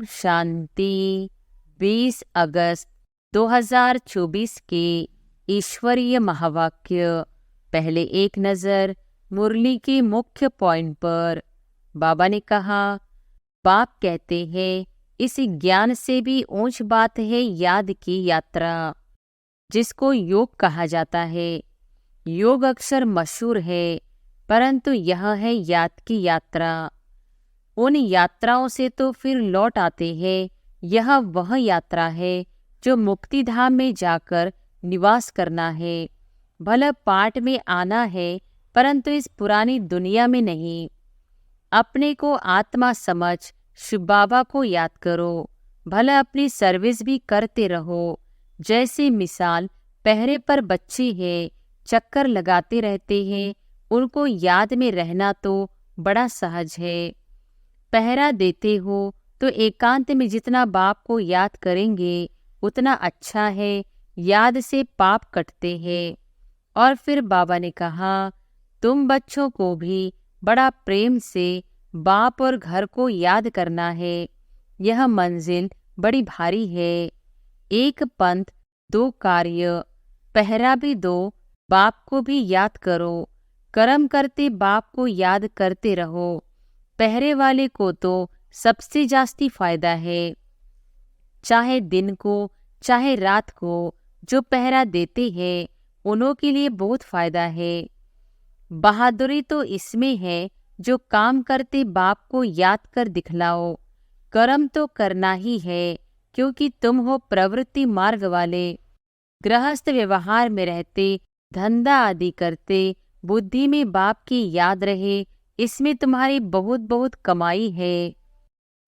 शांति। 20 अगस्त 2024 के ईश्वरीय महावाक्य। पहले एक नज़र मुरली के मुख्य पॉइंट पर। बाबा ने कहा, बाप कहते हैं इस ज्ञान से भी ऊंच बात है याद की यात्रा, जिसको योग कहा जाता है। योग अक्सर मशहूर है, परंतु यह है याद की यात्रा। उन यात्राओं से तो फिर लौट आते हैं। यह वह यात्रा है जो मुक्ति धाम में जाकर निवास करना है। भला पाठ में आना है, परंतु इस पुरानी दुनिया में नहीं। अपने को आत्मा समझ शिव बाबा को याद करो। भला अपनी सर्विस भी करते रहो। जैसे मिसाल पहरे पर बच्चे हैं, चक्कर लगाते रहते हैं, उनको याद में रहना तो बड़ा सहज है। पहरा देते हो तो एकांत में जितना बाप को याद करेंगे उतना अच्छा है। याद से पाप कटते हैं। और फिर बाबा ने कहा, तुम बच्चों को भी बड़ा प्रेम से बाप और घर को याद करना है। यह मंजिल बड़ी भारी है। एक पंथ दो कार्य, पहरा भी दो, बाप को भी याद करो। कर्म करते बाप को याद करते रहो। पहरे वाले को तो सबसे जास्ती फायदा है। चाहे दिन को चाहे रात को जो पहरा देते हैं उन्हों के लिए बहुत फायदा है। बहादुरी तो इसमें है जो काम करते बाप को याद कर दिखलाओ। कर्म तो करना ही है, क्योंकि तुम हो प्रवृत्ति मार्ग वाले। गृहस्थ व्यवहार में रहते, धंधा आदि करते, बुद्धि में बाप की याद रहे, इसमें तुम्हारी बहुत बहुत कमाई है।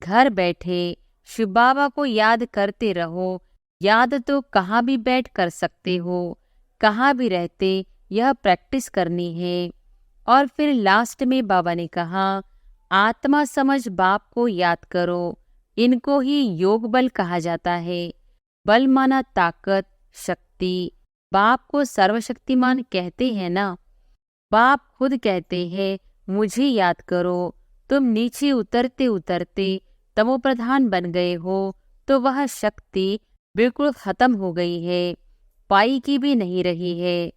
घर बैठे शिव बाबा को याद करते रहो। याद तो कहाँ भी बैठ कर सकते हो, कहाँ भी रहते, यह प्रैक्टिस करनी है। और फिर लास्ट में बाबा ने कहा, आत्मा समझ बाप को याद करो। इनको ही योग बल कहा जाता है। बल माना ताकत, शक्ति। बाप को सर्वशक्तिमान कहते हैं ना। बाप खुद कहते हैं, मुझे याद करो। तुम नीचे उतरते उतरते तमो प्रधान बन गए हो, तो वह शक्ति बिल्कुल खत्म हो गई है, पाई की भी नहीं रही है।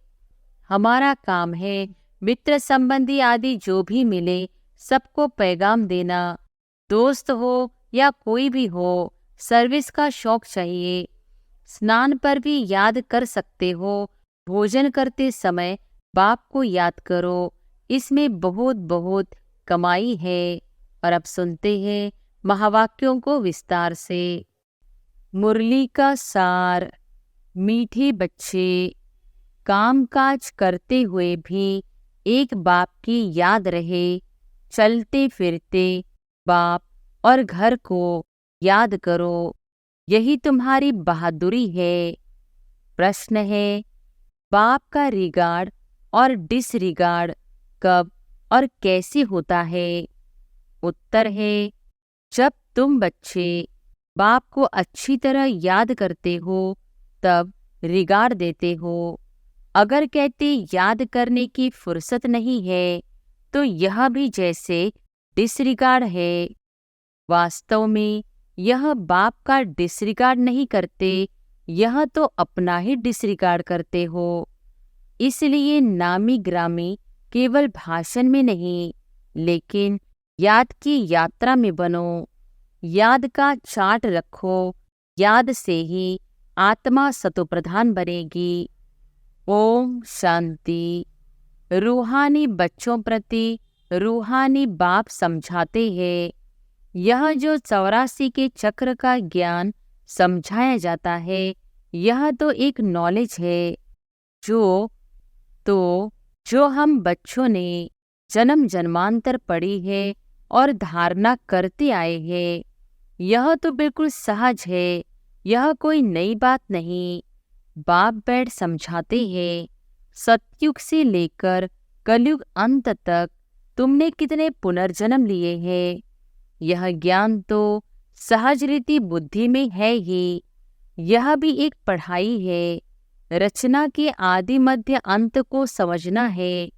हमारा काम है मित्र संबंधी आदि जो भी मिले सबको पैगाम देना। दोस्त हो या कोई भी हो, सर्विस का शौक चाहिए। स्नान पर भी याद कर सकते हो। भोजन करते समय बाप को याद करो। इसमें बहुत बहुत कमाई है। और अब सुनते हैं महावाक्यों को विस्तार से। मुरली का सार। मीठे बच्चे, कामकाज करते हुए भी एक बाप की याद रहे। चलते फिरते बाप और घर को याद करो। यही तुम्हारी बहादुरी है। प्रश्न है, बाप का रिगार्ड और डिसरिगार्ड कब और कैसे होता है? उत्तर है, जब तुम बच्चे बाप को अच्छी तरह याद करते हो तब रिगार्ड देते हो। अगर कहते याद करने की फुर्सत नहीं है तो यह भी जैसे डिसरिगार्ड है। वास्तव में यह बाप का डिसरिगार्ड नहीं करते, यह तो अपना ही डिसरिगार्ड करते हो। इसलिए नामी ग्रामी केवल भाषण में नहीं, लेकिन याद की यात्रा में बनो। याद का चार्ट रखो। याद से ही आत्मा सतोप्रधान बनेगी। ओम शांति। रूहानी बच्चों प्रति रूहानी बाप समझाते हैं। यह जो 84 के चक्र का ज्ञान समझाया जाता है, यह तो एक नॉलेज है जो हम बच्चों ने जन्म जन्मांतर पढ़ी है और धारणा करते आए हैं। यह तो बिल्कुल सहज है। यह कोई नई बात नहीं। बाप बैठ समझाते हैं। सतयुग से लेकर कलयुग अंत तक तुमने कितने पुनर्जन्म लिए हैं, यह ज्ञान तो सहज रीति बुद्धि में है ही। यह भी एक पढ़ाई है। रचना के आदि मध्य अंत को समझना है।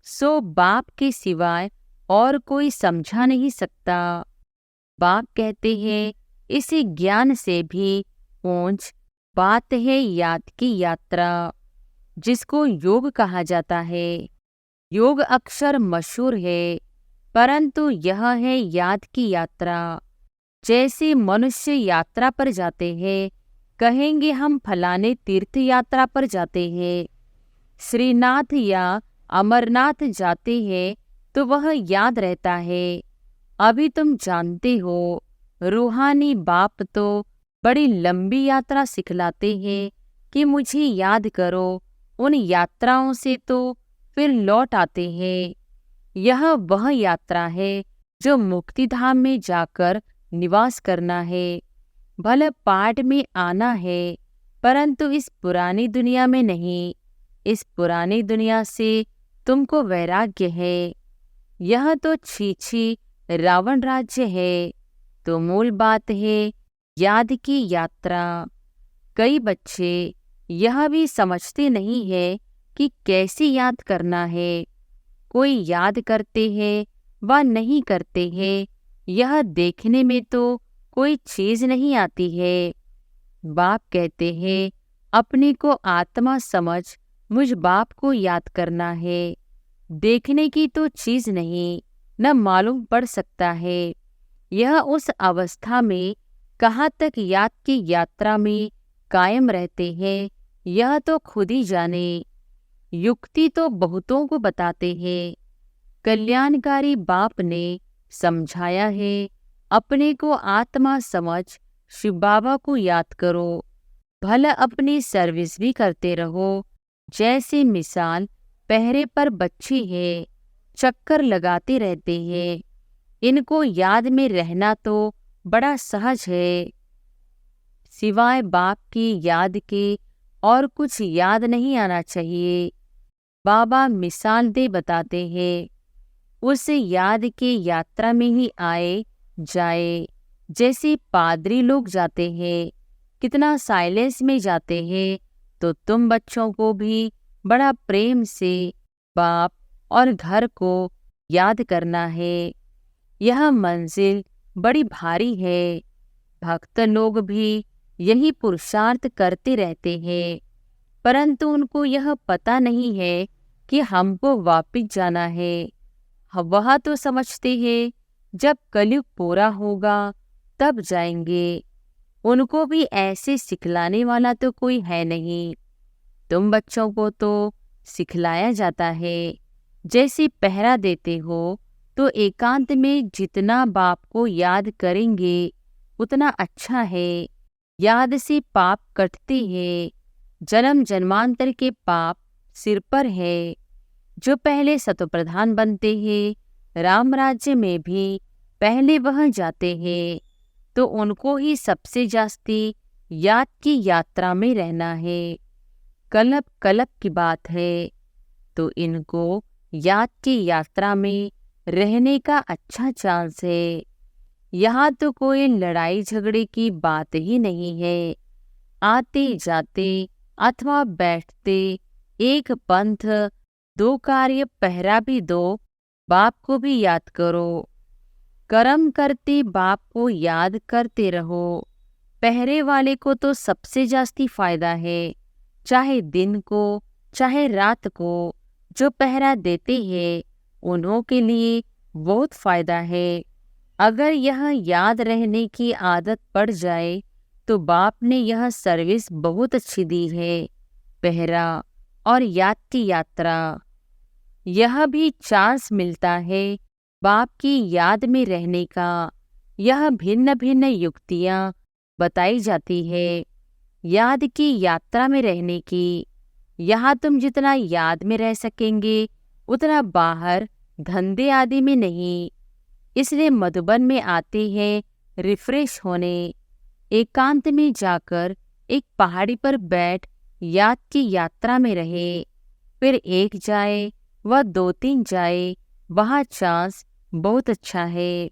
सो बाप के सिवाय और कोई समझा नहीं सकता। बाप कहते हैं, इसी ज्ञान से भी ऊंच बात है याद की यात्रा, जिसको योग कहा जाता है। योग अक्षर मशहूर है, परंतु यह है याद की यात्रा। जैसे मनुष्य यात्रा पर जाते हैं, कहेंगे हम फलाने तीर्थ यात्रा पर जाते हैं, श्रीनाथ या अमरनाथ जाते हैं, तो वह याद रहता है। अभी तुम जानते हो, रूहानी बाप तो बड़ी लंबी यात्रा सिखलाते हैं कि मुझे याद करो। उन यात्राओं से तो फिर लौट आते हैं। यह वह यात्रा है जो मुक्तिधाम में जाकर निवास करना है। भले पाठ में आना है, परंतु इस पुरानी दुनिया में नहीं। इस पुरानी दुनिया से तुमको वैराग्य है। यह तो छी रावण राज्य है। तो मूल बात है याद की यात्रा। कई बच्चे यह भी समझते नहीं है कि कैसे याद करना है। कोई याद करते हैं व नहीं करते हैं, यह देखने में तो कोई चीज नहीं आती है। बाप कहते हैं अपने को आत्मा समझ मुझ बाप को याद करना है। देखने की तो चीज नहीं, न मालूम पड़ सकता है। यह उस अवस्था में कहाँ तक याद की यात्रा में कायम रहते हैं, यह तो खुद ही जाने। युक्ति तो बहुतों को बताते हैं। कल्याणकारी बाप ने समझाया है, अपने को आत्मा समझ शिव बाबा को याद करो। भला अपनी सर्विस भी करते रहो। जैसे मिसाल पहरे पर बच्चे हैं, चक्कर लगाते रहते हैं। इनको याद में रहना तो बड़ा सहज है। सिवाय बाप की याद के और कुछ याद नहीं आना चाहिए। बाबा मिसाल दे बताते हैं, उस याद के यात्रा में ही आए जाए। जैसे पादरी लोग जाते हैं, कितना साइलेंस में जाते हैं, तो तुम बच्चों को भी बड़ा प्रेम से बाप और घर को याद करना है। यह मंजिल बड़ी भारी है। भक्त लोग भी यही पुरुषार्थ करते रहते हैं, परंतु उनको यह पता नहीं है कि हमको वापिस जाना है। वह तो समझते हैं जब कलयुग पूरा होगा तब जाएंगे। उनको भी ऐसे सिखलाने वाला तो कोई है नहीं। तुम बच्चों को तो सिखलाया जाता है। जैसे पहरा देते हो, तो एकांत में जितना बाप को याद करेंगे उतना अच्छा है। याद से पाप कटते हैं। जन्म जन्मांतर के पाप सिर पर है। जो पहले सतोप्रधान बनते हैं, राम राज्य में भी पहले वह जाते हैं, तो उनको ही सबसे जास्ती याद की यात्रा में रहना है। कल्प कल्प की बात है, तो इनको याद की यात्रा में रहने का अच्छा चांस है। यहाँ तो कोई लड़ाई झगड़े की बात ही नहीं है। आते जाते अथवा बैठते एक पंथ, दो कार्य, पहरा भी दो, बाप को भी याद करो। कर्म करते बाप को याद करते रहो। पहरे वाले को तो सबसे जास्ती फायदा है। चाहे दिन को चाहे रात को जो पहरा देते हैं, उन्हों के लिए बहुत फायदा है। अगर यह याद रहने की आदत पड़ जाए तो बाप ने यह सर्विस बहुत अच्छी दी है। पहरा और याद की यात्रा, यह भी चांस मिलता है बाप की याद में रहने का। यह भिन्न भिन्न युक्तियाँ बताई जाती है याद की यात्रा में रहने की। यहाँ तुम जितना याद में रह सकेंगे उतना बाहर धंधे आदि में नहीं। इसलिए मधुबन में आते हैं रिफ्रेश होने। एकांत में जाकर एक पहाड़ी पर बैठ याद की यात्रा में रहे। फिर एक जाए व दो तीन जाए, वहाँ चांस बहुत अच्छा है।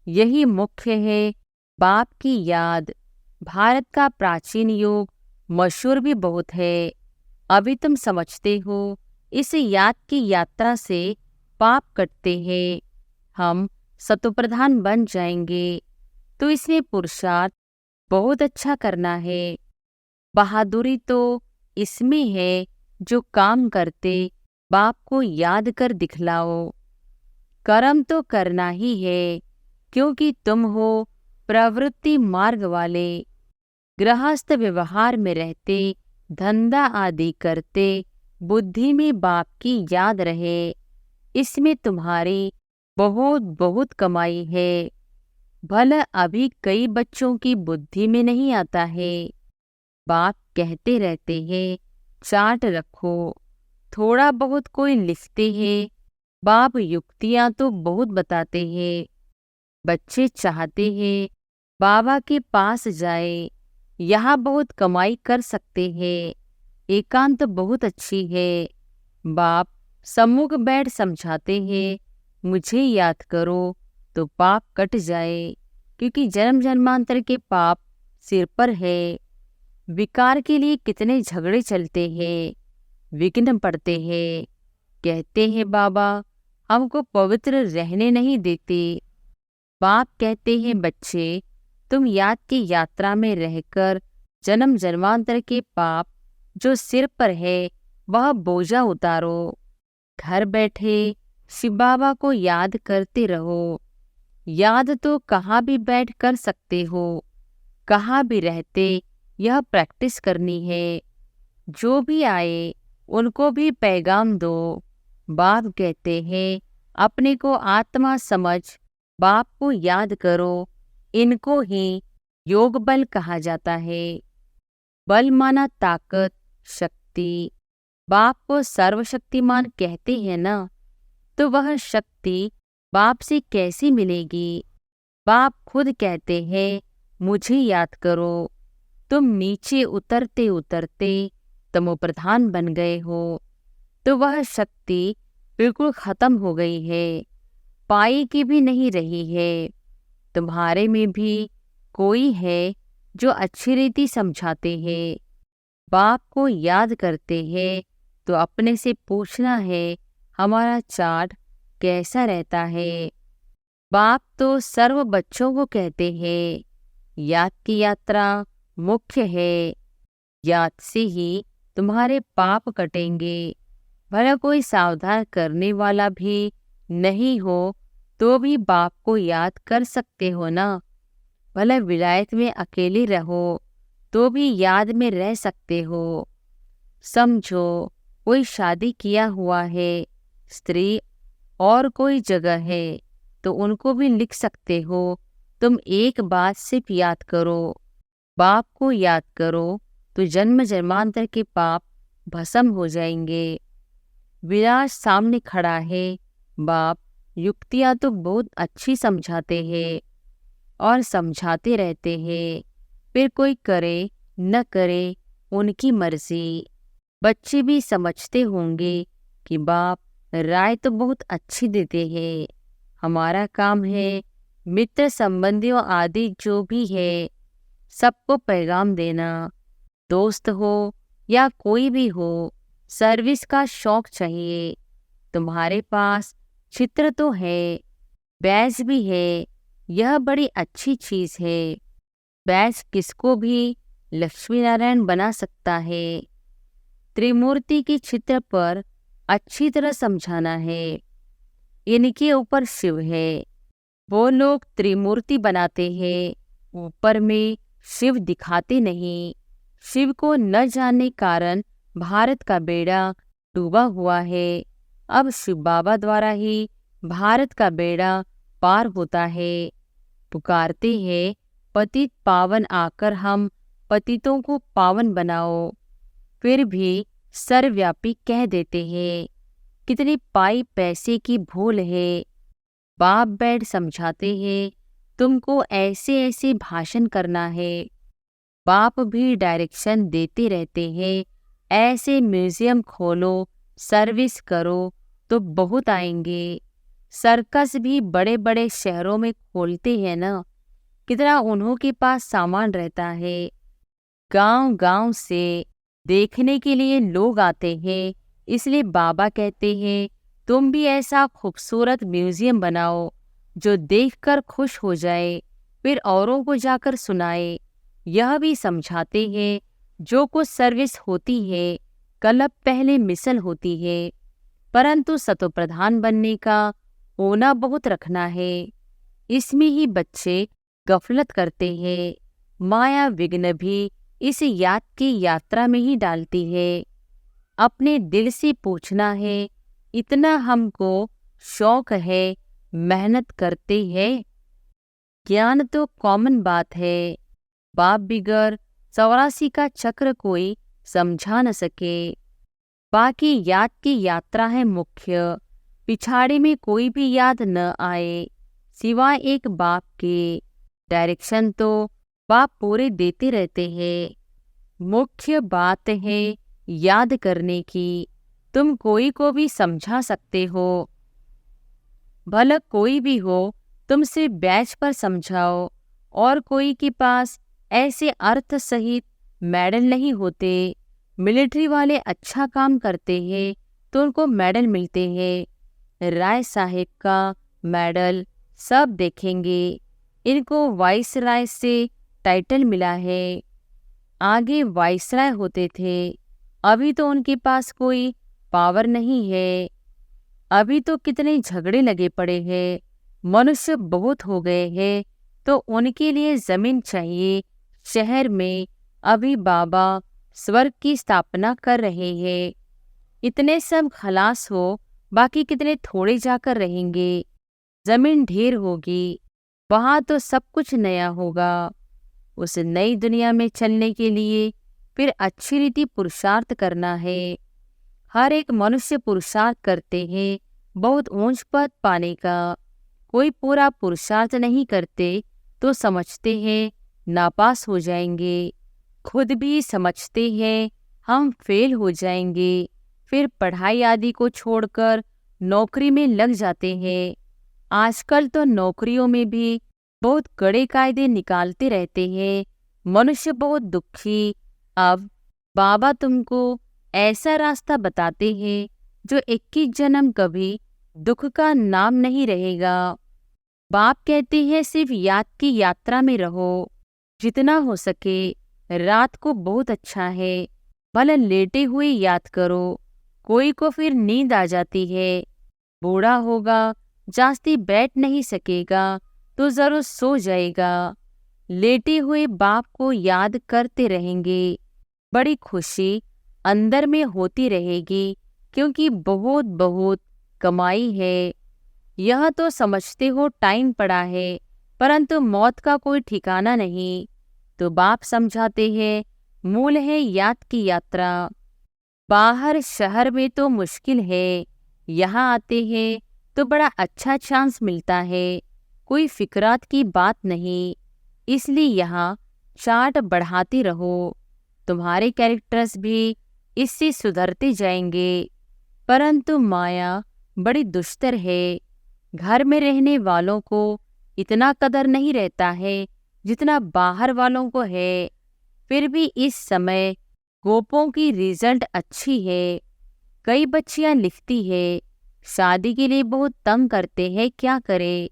यही मुख्य है बाप की याद। भारत का प्राचीन योग मशहूर भी बहुत है। अभी तुम समझते हो इस याद की यात्रा से पाप कटते हैं। हम सतोप्रधान बन जाएंगे। तो इसमें पुरुषार्थ बहुत अच्छा करना है। बहादुरी तो इसमें है जो काम करते बाप को याद कर दिखलाओ। कर्म तो करना ही है, क्योंकि तुम हो प्रवृत्ति मार्ग वाले। गृहस्थ व्यवहार में रहते, धंधा आदि करते, बुद्धि में बाप की याद रहे, इसमें तुम्हारी बहुत बहुत कमाई है। भला अभी कई बच्चों की बुद्धि में नहीं आता है। बाप कहते रहते हैं चार्ट रखो, थोड़ा बहुत कोई लिखते हैं। बाप युक्तियां तो बहुत बताते हैं। बच्चे चाहते हैं बाबा के पास जाए, यहाँ बहुत कमाई कर सकते हैं, एकांत बहुत अच्छी है। बाप सम्मुख बैठ समझाते हैं मुझे याद करो तो पाप कट जाए, क्योंकि जन्म जन्मांतर के पाप सिर पर है। विकार के लिए कितने झगड़े चलते हैं, विघ्न पड़ते हैं। कहते हैं बाबा हमको पवित्र रहने नहीं देते। बाप कहते हैं बच्चे तुम याद की यात्रा में रहकर जन्म जन्मांतर के पाप जो सिर पर है वह बोझा उतारो। घर बैठे शिव बाबा को याद करते रहो। याद तो कहाँ भी बैठ कर सकते हो, कहाँ भी रहते यह प्रैक्टिस करनी है। जो भी आए उनको भी पैगाम दो। बाप कहते हैं अपने को आत्मा समझ बाप को याद करो। इनको ही योग बल कहा जाता है। बल माना ताकत, शक्ति। बाप को सर्वशक्तिमान कहते हैं ना, तो वह शक्ति बाप से कैसी मिलेगी? बाप खुद कहते हैं मुझे याद करो। तुम नीचे उतरते उतरते तमोप्रधान बन गए हो, तो वह शक्ति बिल्कुल खत्म हो गई है, पाई की भी नहीं रही है। तुम्हारे में भी कोई है जो अच्छी रीति समझाते हैं, बाप को याद करते हैं, तो अपने से पूछना है हमारा चार्ट कैसा रहता है। बाप तो सर्व बच्चों को कहते हैं याद की यात्रा मुख्य है। याद से ही तुम्हारे पाप कटेंगे। भला कोई सावधान करने वाला भी नहीं हो तो भी बाप को याद कर सकते हो ना। भला विलायत में अकेले रहो तो भी याद में रह सकते हो। समझो कोई शादी किया हुआ है स्त्री और कोई जगह है, तो उनको भी लिख सकते हो। तुम एक बात सिर्फ याद करो, बाप को याद करो, तो जन्म जन्मांतर के पाप भस्म हो जाएंगे। विनाश सामने खड़ा है। बाप युक्तियां तो बहुत अच्छी समझाते हैं और समझाते रहते हैं, फिर कोई करे न करे उनकी मर्जी। बच्चे भी समझते होंगे कि बाप राय तो बहुत अच्छी देते हैं। हमारा काम है मित्र संबंधियों आदि जो भी है सबको पैगाम देना। दोस्त हो या कोई भी हो, सर्विस का शौक चाहिए। तुम्हारे पास चित्र तो है, बैज भी है, यह बड़ी अच्छी चीज है। बैज किसको भी लक्ष्मी नारायण बना सकता है। त्रिमूर्ति की चित्र पर अच्छी तरह समझाना है। इनके ऊपर शिव है। वो लोग त्रिमूर्ति बनाते हैं, ऊपर में शिव दिखाते नहीं। शिव को न जानने कारण भारत का बेड़ा डूबा हुआ है। अब शिव बाबा द्वारा ही भारत का बेड़ा पार होता है। पुकारते हैं पतित पावन आकर हम पतितों को पावन बनाओ। फिर भी सर्वव्यापी कह देते हैं। कितनी पाई पैसे की भूल है। बाप बैठ समझाते हैं तुमको ऐसे ऐसे भाषण करना है। बाप भी डायरेक्शन देते रहते हैं ऐसे म्यूजियम खोलो, सर्विस करो तो बहुत आएंगे। सर्कस भी बड़े बड़े शहरों में खोलते हैं ना, कितना उन्हों के पास सामान रहता है। गांव गांव से देखने के लिए लोग आते हैं, इसलिए बाबा कहते हैं तुम भी ऐसा खूबसूरत म्यूजियम बनाओ जो देखकर खुश हो जाए, फिर औरों को जाकर सुनाए। यह भी समझाते हैं जो कुछ सर्विस होती है क्लब पहले मिसल होती है, परंतु सतोप्रधान बनने का होना बहुत रखना है। इसमें ही बच्चे गफलत करते हैं। माया विघ्न भी इस याद की यात्रा में ही डालती है। अपने दिल से पूछना है, इतना हमको शौक है, मेहनत करते हैं। ज्ञान तो कॉमन बात है, बाप बिगर 84 का चक्र कोई समझा न सके। बाकी याद की यात्रा है मुख्य, पिछाड़े में कोई भी याद न आए सिवाय एक बाप के। डायरेक्शन तो बाप पूरे देते रहते हैं। मुख्य बात है याद करने की। तुम कोई को भी समझा सकते हो, भला कोई भी हो, तुमसे बैच पर समझाओ। और कोई के पास ऐसे अर्थ सहित मेडल नहीं होते। मिलिट्री वाले अच्छा काम करते हैं तो उनको मेडल मिलते हैं। राय साहेब का मेडल सब देखेंगे, इनको वाइसराय से टाइटल मिला है। आगे वाइसराय होते थे, अभी तो उनके पास कोई पावर नहीं है। अभी तो कितने झगड़े लगे पड़े हैं, मनुष्य बहुत हो गए हैं, तो उनके लिए जमीन चाहिए। शहर में अभी बाबा स्वर्ग की स्थापना कर रहे हैं। इतने सब खलास हो, बाकी कितने थोड़े जाकर रहेंगे। जमीन ढेर होगी, वहां तो सब कुछ नया होगा। उस नई दुनिया में चलने के लिए फिर अच्छी रीति पुरुषार्थ करना है। हर एक मनुष्य पुरुषार्थ करते हैं बहुत ऊंच पद पाने का। कोई पूरा पुरुषार्थ नहीं करते तो समझते हैं नापास हो जाएंगे। खुद भी समझते हैं हम फेल हो जाएंगे, फिर पढ़ाई आदि को छोड़कर नौकरी में लग जाते हैं। आजकल तो नौकरियों में भी बहुत कड़े कायदे निकालते रहते हैं। मनुष्य बहुत दुखी। अब बाबा तुमको ऐसा रास्ता बताते हैं जो 21 जन्म कभी दुख का नाम नहीं रहेगा। बाप कहते हैं सिर्फ याद की यात्रा में रहो, जितना हो सके। रात को बहुत अच्छा है, भले लेटे हुए याद करो। कोई को फिर नींद आ जाती है। बूढ़ा होगा, जास्ती बैठ नहीं सकेगा तो जरूर सो जाएगा। लेटे हुए बाप को याद करते रहेंगे, बड़ी खुशी अंदर में होती रहेगी, क्योंकि बहुत बहुत कमाई है। यह तो समझते हो टाइम पड़ा है, परंतु मौत का कोई ठिकाना नहीं। तो बाप समझाते हैं मूल है याद की यात्रा। बाहर शहर में तो मुश्किल है, यहाँ आते हैं तो बड़ा अच्छा चांस मिलता है। कोई फिक्रात की बात नहीं, इसलिए यहाँ चार्ट बढ़ाते रहो। तुम्हारे कैरेक्टर्स भी इससे सुधरते जाएंगे। परंतु माया बड़ी दुष्टर है। घर में रहने वालों को इतना कदर नहीं रहता है जितना बाहर वालों को है। फिर भी इस समय गोपों की रिजल्ट अच्छी है। कई बच्चियां लिखती है, शादी के लिए बहुत तंग करते हैं, क्या करे।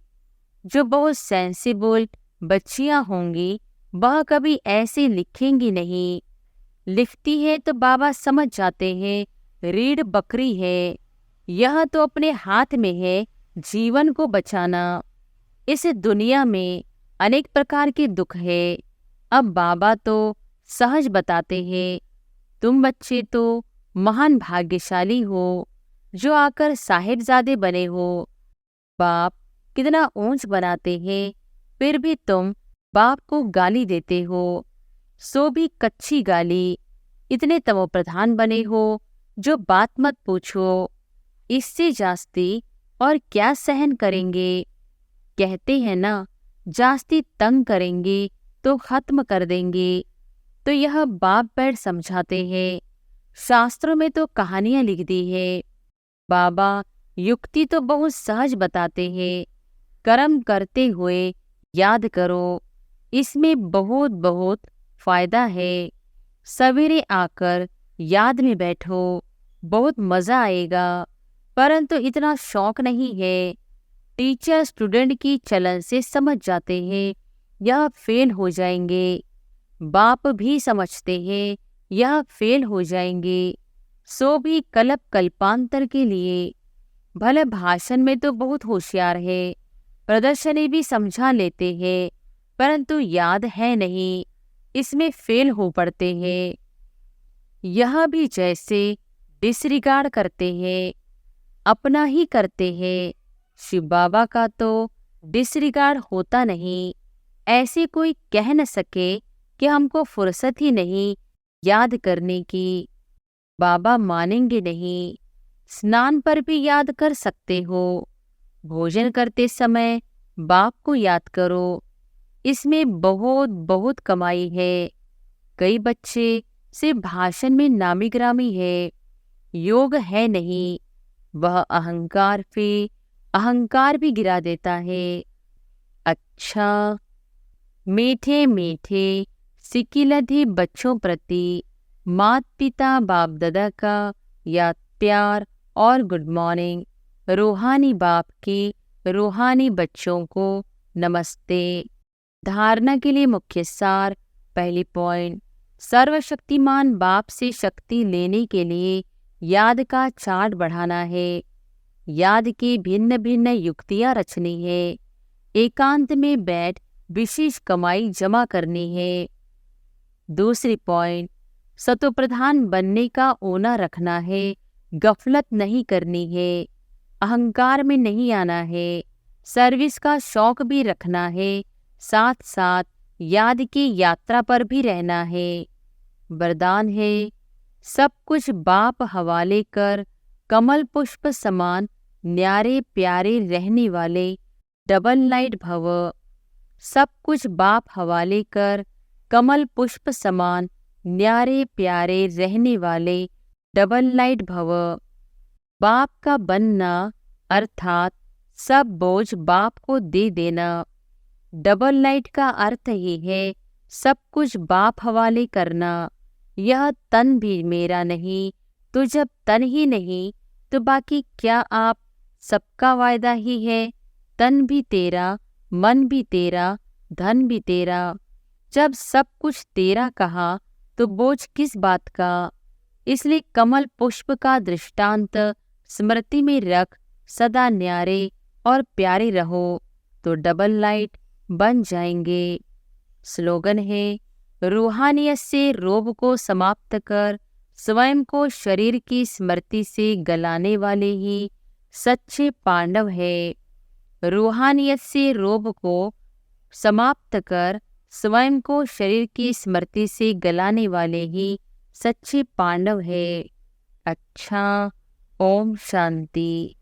जो बहुत सेंसिबल बच्चियां होंगी वह कभी ऐसे लिखेंगी नहीं। लिखती है तो बाबा समझ जाते हैं रीढ़ बकरी है। यह तो अपने हाथ में है जीवन को बचाना। इस दुनिया में अनेक प्रकार के दुख है। अब बाबा तो सहज बताते हैं, तुम बच्चे तो महान भाग्यशाली हो जो आकर साहिबजादे बने हो। बाप कितना ऊंच बनाते हैं, फिर भी तुम बाप को गाली देते हो, सो भी कच्ची गाली। इतने तमोप्रधान बने हो जो बात मत पूछो। इससे जास्ती और क्या सहन करेंगे। कहते हैं ना, जास्ती तंग करेंगे तो खत्म कर देंगे। तो यह बाप बैठ समझाते हैं। शास्त्रों में तो कहानियां लिख दी है। बाबा युक्ति तो बहुत सहज बताते हैं। कर्म करते हुए याद करो, इसमें बहुत बहुत फायदा है। सवेरे आकर याद में बैठो, बहुत मजा आएगा। परंतु इतना शौक नहीं है। टीचर स्टूडेंट की चलन से समझ जाते हैं यह फेल हो जाएंगे। बाप भी समझते हैं यह फेल हो जाएंगे, सो भी कल्प कल्पांतर के लिए। भले भाषण में तो बहुत होशियार है, प्रदर्शनी भी समझा लेते हैं, परंतु याद है नहीं, इसमें फेल हो पड़ते हैं। यह भी जैसे डिसरिगार्ड करते हैं, अपना ही करते हैं। शिव बाबा का तो डिसरिगार्ड होता नहीं। ऐसे कोई कह न सके कि हमको फुर्सत ही नहीं याद करने की। बाबा मानेंगे नहीं। स्नान पर भी याद कर सकते हो। भोजन करते समय बाप को याद करो, इसमें बहुत बहुत कमाई है। कई बच्चे सिर्फ भाषण में नामी ग्रामी है, योग है नहीं। वह अहंकार भी गिरा देता है। अच्छा, मीठे मीठे सिकिलधे बच्चों प्रति मात पिता बाप दादा का याद प्यार और गुड मॉर्निंग। रूहानी बाप के रूहानी बच्चों को नमस्ते। धारणा के लिए मुख्य सार। पहली पॉइंट, सर्वशक्तिमान बाप से शक्ति लेने के लिए याद का चार्ट बढ़ाना है। याद की भिन्न भिन्न युक्तियां रचनी है। एकांत में बैठ विशेष कमाई जमा करनी है। दूसरी पॉइंट, सतोप्रधान बनने का ओना रखना है, गफलत नहीं करनी है, अहंकार में नहीं आना है, सर्विस का शौक भी रखना है, साथ साथ याद की यात्रा पर भी रहना है। वरदान है, सब कुछ बाप हवाले कर कमल पुष्प समान न्यारे प्यारे रहने वाले डबल लाइट भव। सब कुछ बाप हवाले कर कमल पुष्प समान न्यारे प्यारे रहने वाले डबल लाइट भव। बाप का बनना अर्थात सब बोझ बाप को दे देना। डबल लाइट का अर्थ ही है सब कुछ बाप हवाले करना। यह तन भी मेरा नहीं, तो जब तन ही नहीं तो बाकी क्या आप? सबका वायदा ही है। तन भी तेरा, मन भी तेरा, धन भी तेरा। जब सब कुछ तेरा कहा तो बोझ किस बात का? इसलिए कमल पुष्प का दृष्टांत स्मृति में रख सदा न्यारे और प्यारे रहो तो डबल लाइट बन जाएंगे। स्लोगन है, रूहानियत से रोब को समाप्त कर स्वयं को शरीर की स्मृति से गलाने वाले ही सच्चे पांडव है। रूहानियत से रोब को समाप्त कर स्वयं को शरीर की स्मृति से गलाने वाले ही सच्चे पांडव है। अच्छा, ओम शांति।